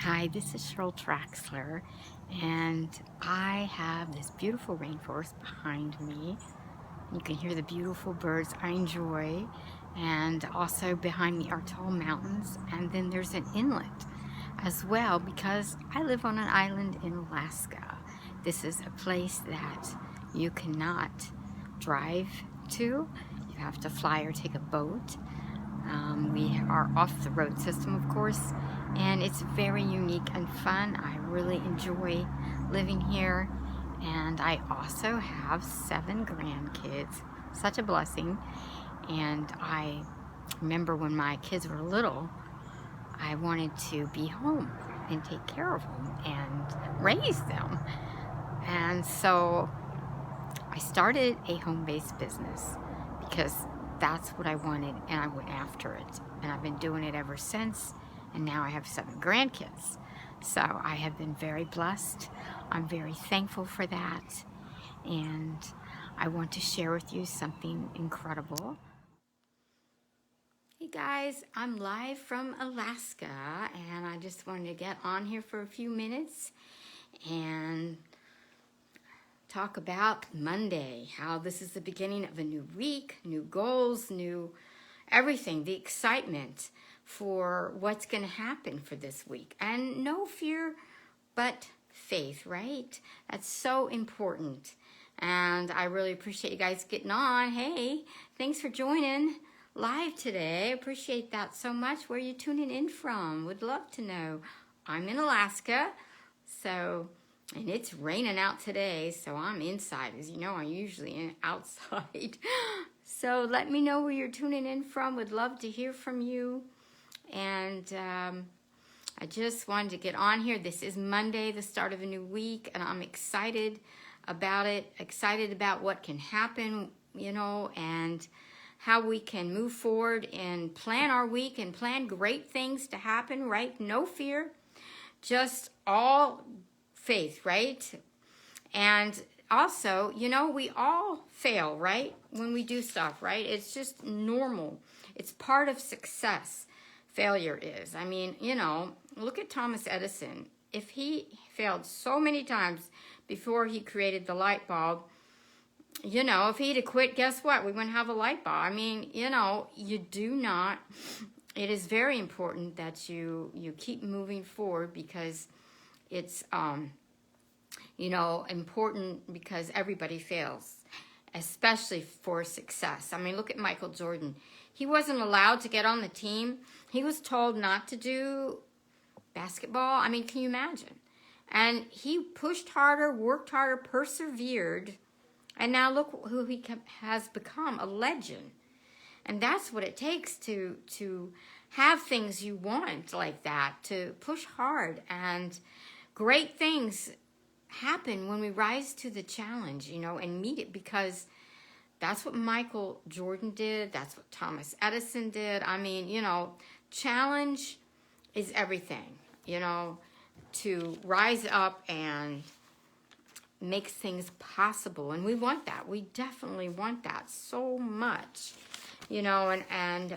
Hi, this is Cheryl Traxler, and I have this beautiful rainforest behind me. You can hear the beautiful birds I enjoy, and also behind me are tall mountains, and then there's an inlet as well because I live on an island in Alaska. This is a place that you cannot drive to. You have to fly or take a boat. We are off the road system, of course, and it's very unique and fun. I really enjoy living here, and I also have 7 grandkids. Such a blessing. And I remember when my kids were little, I wanted to be home and take care of them and raise them. And so I started a home-based business because that's what I wanted, and I went after it. And I've been doing it ever since, and now I have 7 grandkids. So I have been very blessed. I'm very thankful for that, and I want to share with you something incredible. Hey guys, I'm live from Alaska, and I just wanted to get on here for a few minutes and talk about Monday, how this is the beginning of a new week, new goals, new everything, the excitement for what's going to happen for this week. And no fear, but faith, right? That's so important. And I really appreciate you guys getting on. Hey, thanks for joining live today. Appreciate that so much. Where are you tuning in from? Would love to know. I'm in Alaska, and it's raining out today, so I'm inside. As you know, I'm usually outside. So let me know where you're tuning in from. Would love to hear from you. And I just wanted to get on here. This is Monday, the start of a new week, and I'm excited about it. Excited about what can happen, and how we can move forward and plan our week and plan great things to happen, right? No fear, just all faith, right? And also, we all fail, right? When we do stuff, right? It's just normal. It's part of success. Failure is. I mean, look at Thomas Edison. If he failed so many times before he created the light bulb, if he'd have quit, guess what? We wouldn't have a light bulb. I mean, you do not. It is very important that you keep moving forward because it's important because everybody fails, especially for success. I mean, look at Michael Jordan. He wasn't allowed to get on the team. He was told not to do basketball. I mean, can you imagine? And he pushed harder, worked harder, persevered, and now look who he has become, a legend. And that's what it takes to have things you want like that, to push hard. And great things happen when we rise to the challenge, and meet it, because that's what Michael Jordan did. That's what Thomas Edison did. I mean, challenge is everything, to rise up and make things possible. And we want that. We definitely want that so much, and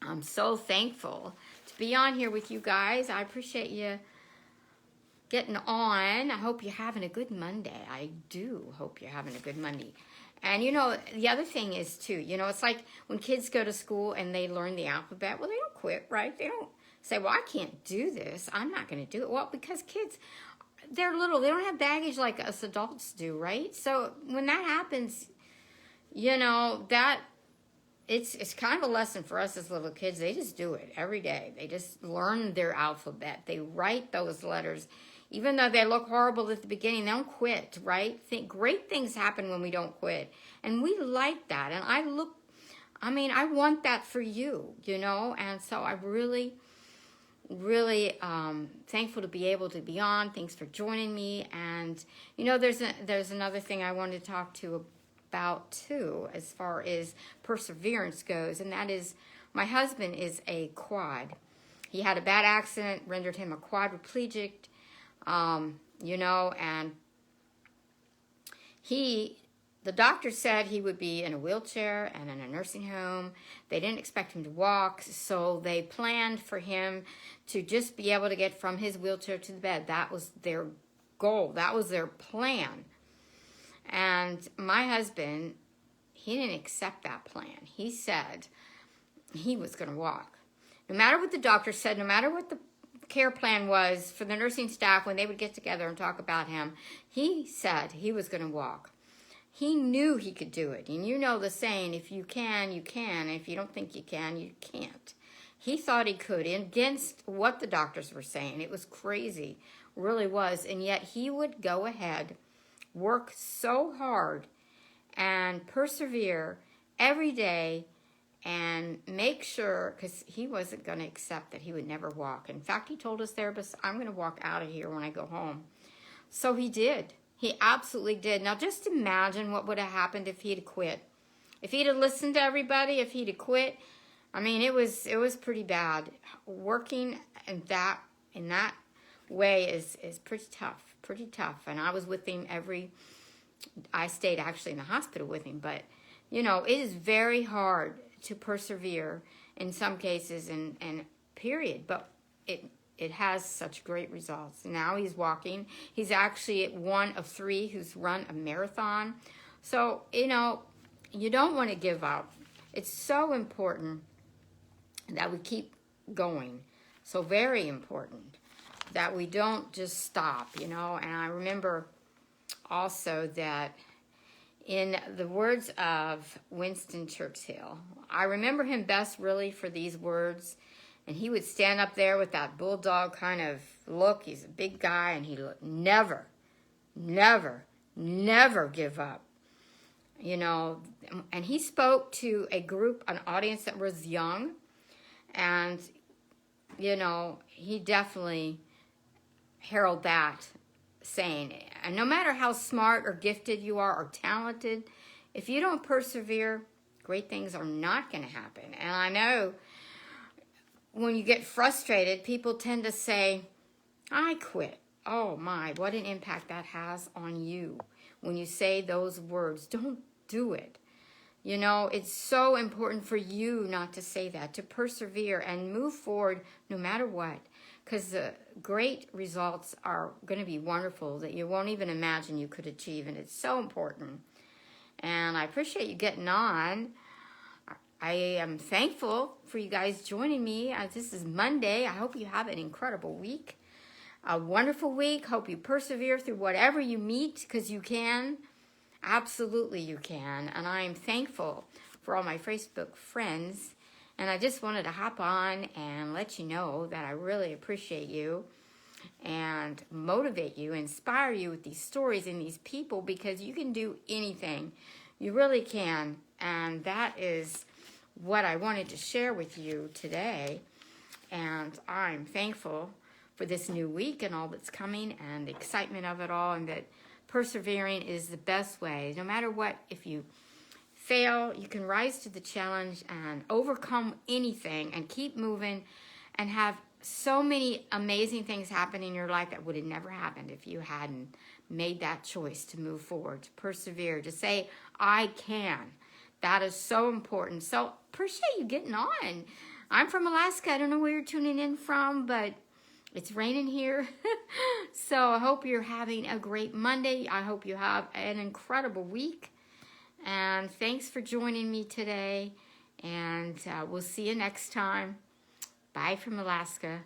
I'm so thankful to be on here with you guys. I appreciate you getting on. I hope you're having a good Monday. I do hope you're having a good Monday. And the other thing is too, it's like when kids go to school and they learn the alphabet, well, they don't quit, right? They don't say, well, I can't do this. I'm not going to do it. Well, because kids, they're little. They don't have baggage like us adults do, right? So when that happens, that it's kind of a lesson for us as little kids. They just do it every day. They just learn their alphabet. They write those letters. Even though they look horrible at the beginning, they don't quit, right? Great things happen when we don't quit. And we like that. And I want that for you, And so I really, really thankful to be able to be on. Thanks for joining me. And, there's another thing I wanted to talk to about too, as far as perseverance goes. And that is, my husband is a quad. He had a bad accident, rendered him a quadriplegic. And he the doctor said he would be in a wheelchair and in a nursing home. They didn't expect him to walk, so they planned for him to just be able to get from his wheelchair to the bed. That was their goal. That was their plan. And my husband, he didn't accept that plan. He said he was going to walk. No matter what the doctor said, no matter what the care plan was for the nursing staff when they would get together and talk about him, he said he was going to walk. He knew he could do it. And you know the saying, if you can, you can. And if you don't think you can, you can't. He thought he could, against what the doctors were saying. It was crazy, really was. And yet he would go ahead, work so hard, and persevere every day, and make sure, because he wasn't going to accept that he would never walk. In fact, he told his therapist, I'm going to walk out of here when I go home. So he did. He absolutely did. Now, just imagine what would have happened if he'd quit. If he'd have listened to everybody, if he'd have quit, I mean, it was pretty bad. Working in that way is pretty tough. And I was with him I stayed actually in the hospital with him. But, you know, it is very hard to persevere in some cases, and period. But it has such great results. Now he's walking. He's actually one of 3 who's run a marathon. So, you know, you don't want to give up. It's so important that we keep going. So very important that we don't just stop, you know. And I remember also that in the words of Winston Churchill, I remember him best really for these words. And he would stand up there with that bulldog kind of look. He's a big guy, and he would never, never, never give up. You know, and he spoke to a group, an audience that was young. And, you know, he definitely heralded that saying. And no matter how smart or gifted you are or talented, if you don't persevere, great things are not going to happen. And I know when you get frustrated, people tend to say, I quit. Oh my, what an impact that has on you when you say those words. Don't do it. You know, it's so important for you not to say that, to persevere and move forward no matter what, because the great results are going to be wonderful that you won't even imagine you could achieve, and it's so important. And I appreciate you getting on. I am thankful for you guys joining me. This is Monday. I hope you have an incredible week, a wonderful week. Hope you persevere through whatever you meet, because you can. Absolutely you can. And I am thankful for all my Facebook friends. And I just wanted to hop on and let you know that I really appreciate you and motivate you, inspire you with these stories and these people, because you can do anything. You really can. And that is what I wanted to share with you today. And I'm thankful for this new week and all that's coming and the excitement of it all, and that persevering is the best way. No matter what, if you fail, you can rise to the challenge and overcome anything and keep moving and have so many amazing things happen in your life that would have never happened if you hadn't made that choice to move forward, to persevere, to say, I can. That is so important. So appreciate you getting on. I'm from Alaska. I don't know where you're tuning in from, but it's raining here. So I hope you're having a great Monday. I hope you have an incredible week. And thanks for joining me today. And we'll see you next time. Bye from Alaska.